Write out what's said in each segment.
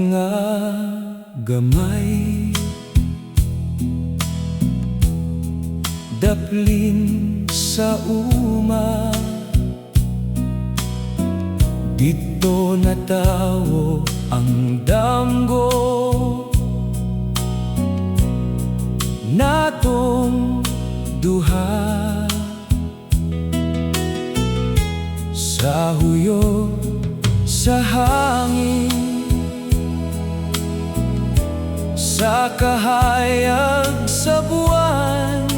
nga gamay, daplin sa uma. Dito natawo ang damgo natong duha. Sa huyo sa hangin, sa kahayag sa buwan,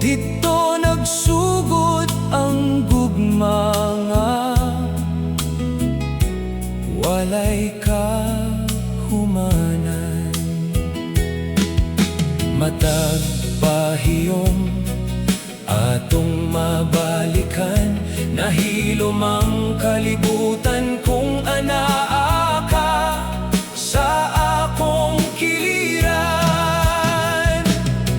dito nagsugod ang gugmanga. Walay kahumanan, matag pahiyom atong mabalikan. Nahilom ang kalibutan kung anaa ka sa akong kiliran.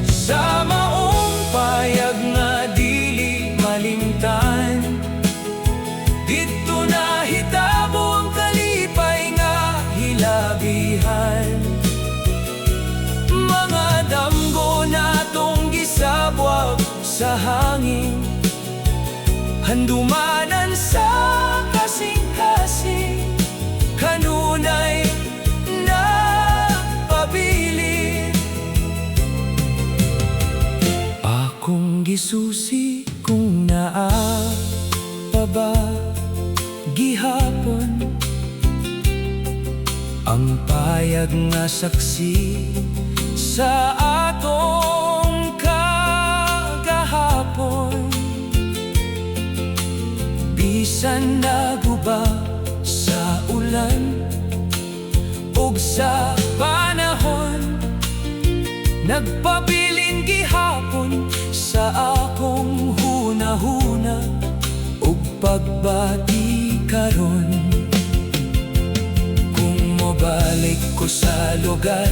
Sa maong payag nga dili malimtan, dito nahitabo ang kalipay nga hilabihan. Mga damgo natong gisabwag sa hangin, handumanan sa kasing-kasing, kanunay nagpabilin. Akong gisusi kung naa pa ba gihapon ang payag nga saksi sa atong kagahapon. Bisan naguba sa ulan ug sa panahon, nagpabilin gihapon sa akong hunahuna ug pagbati karon. Kung mobalik ko sa lugar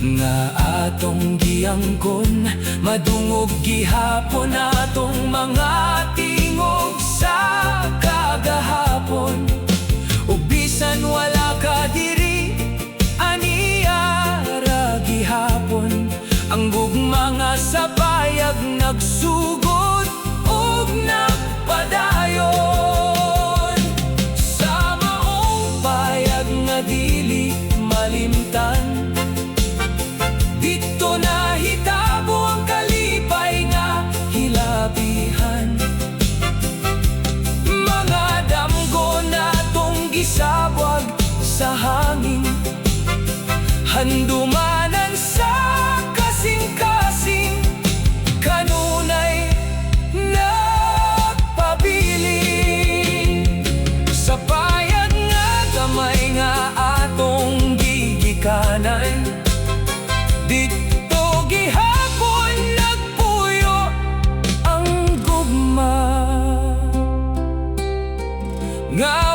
nga atong giangkon, madungog gihapon atong mga tingog sa kagahapon. O bisan wala ka diri, aniya ra gihapon ang gugma nga sa payag nagsugod ug nagpadayon. Sa maong payag nga dili malimtan, dito nahitabo ang kalipay nga hilabihan. Mga damgo natong gisabwag sa hangin, handumanan sa kasing-kasing, kanunay nagpabilin. Sa payag nga gamay nga atong gigikanan, dito gihapon nagpuyo ang gugma nga